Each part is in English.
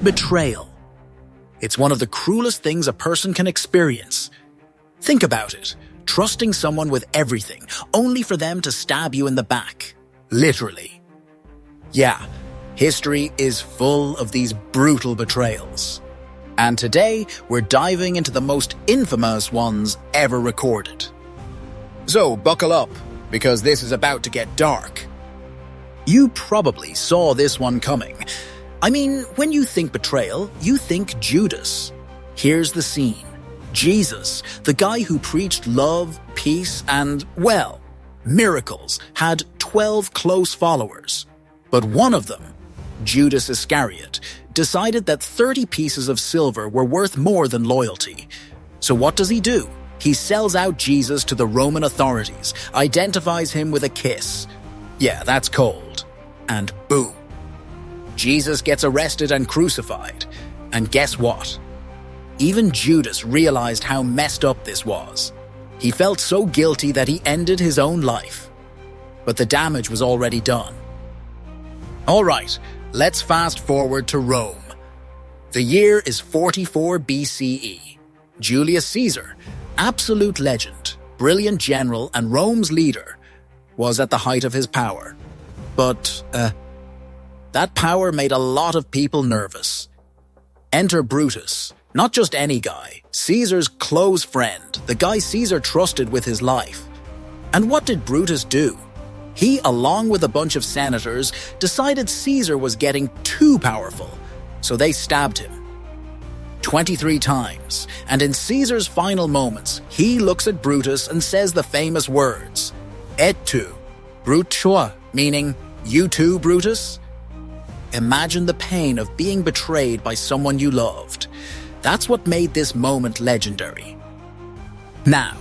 Betrayal. It's one of the cruelest things a person can experience. Think about it, trusting someone with everything, only for them to stab you in the back. Literally. Yeah, history is full of these brutal betrayals. And today, we're diving into the most infamous ones ever recorded. So, buckle up, because this is about to get dark. You probably saw this one coming. I mean, when you think betrayal, you think Judas. Here's the scene. Jesus, the guy who preached love, peace, and, well, miracles, had 12 close followers. But one of them, Judas Iscariot, decided that 30 pieces of silver were worth more than loyalty. So what does he do? He sells out Jesus to the Roman authorities, identifies him with a kiss. Yeah, that's cold. And boom. Jesus gets arrested and crucified. And guess what? Even Judas realized how messed up this was. He felt so guilty that he ended his own life. But the damage was already done. Alright, let's fast forward to Rome. The year is 44 BCE. Julius Caesar, absolute legend, brilliant general and Rome's leader, was at the height of his power. But, that power made a lot of people nervous. Enter Brutus, not just any guy, Caesar's close friend, the guy Caesar trusted with his life. And what did Brutus do? He, along with a bunch of senators, decided Caesar was getting too powerful, so they stabbed him. 23 times, and in Caesar's final moments, he looks at Brutus and says the famous words, "Et tu, Brutus," meaning, "You too, Brutus?" Imagine the pain of being betrayed by someone you loved. That's what made this moment legendary. Now,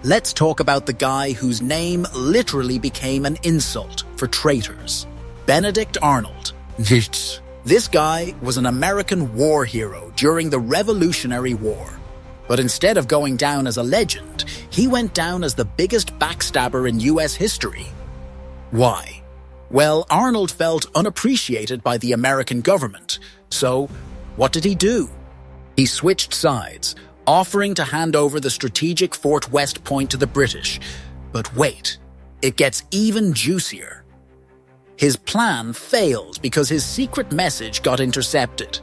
let's talk about the guy whose name literally became an insult for traitors. Benedict Arnold. This guy was an American war hero during the Revolutionary War. But instead of going down as a legend, he went down as the biggest backstabber in US history. Why? Well, Arnold felt unappreciated by the American government. So, what did he do? He switched sides, offering to hand over the strategic Fort West Point to the British. But wait, it gets even juicier. His plan failed because his secret message got intercepted.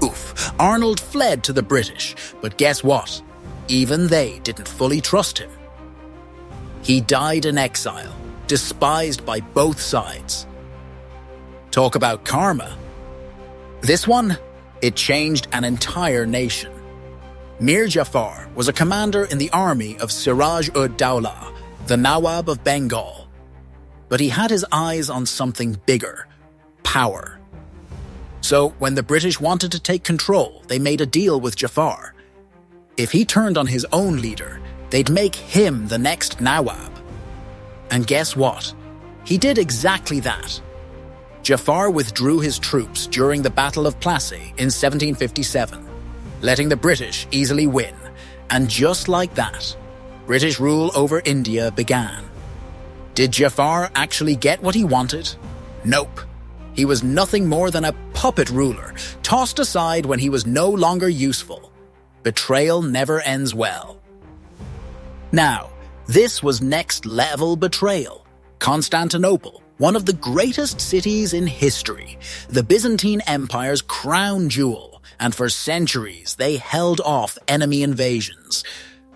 Oof, Arnold fled to the British, but guess what? Even they didn't fully trust him. He died in exile, despised by both sides. Talk about karma. This one, it changed an entire nation. Mir Jafar was a commander in the army of Siraj-ud-Dawla, the Nawab of Bengal. But he had his eyes on something bigger, power. So when the British wanted to take control, they made a deal with Jafar. If he turned on his own leader, they'd make him the next Nawab. And guess what? He did exactly that. Jafar withdrew his troops during the Battle of Plassey in 1757, letting the British easily win. And just like that, British rule over India began. Did Jafar actually get what he wanted? Nope. He was nothing more than a puppet ruler, tossed aside when he was no longer useful. Betrayal never ends well. Now, this was next-level betrayal. Constantinople, one of the greatest cities in history, the Byzantine Empire's crown jewel, and for centuries they held off enemy invasions.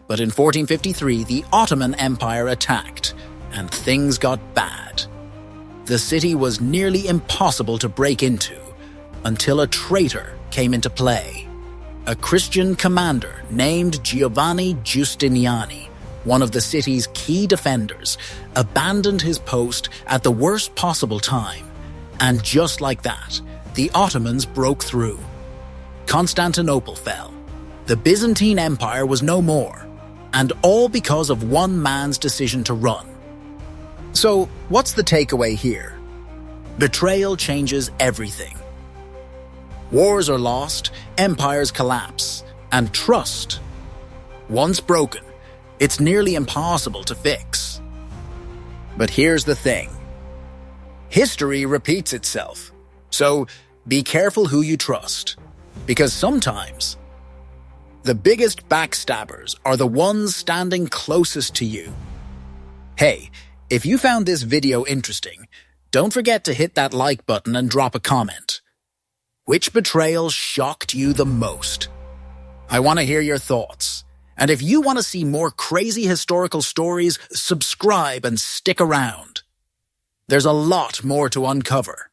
But in 1453, the Ottoman Empire attacked, and things got bad. The city was nearly impossible to break into until a traitor came into play. A Christian commander named Giovanni Giustiniani, one of the city's key defenders, abandoned his post at the worst possible time. And just like that, the Ottomans broke through. Constantinople fell. The Byzantine Empire was no more. And all because of one man's decision to run. So, what's the takeaway here? Betrayal changes everything. Wars are lost, empires collapse, and trust. Once broken, it's nearly impossible to fix. But here's the thing. History repeats itself, so be careful who you trust. Because sometimes, the biggest backstabbers are the ones standing closest to you. Hey, if you found this video interesting, don't forget to hit that like button and drop a comment. Which betrayal shocked you the most? I want to hear your thoughts. And if you want to see more crazy historical stories, subscribe and stick around. There's a lot more to uncover.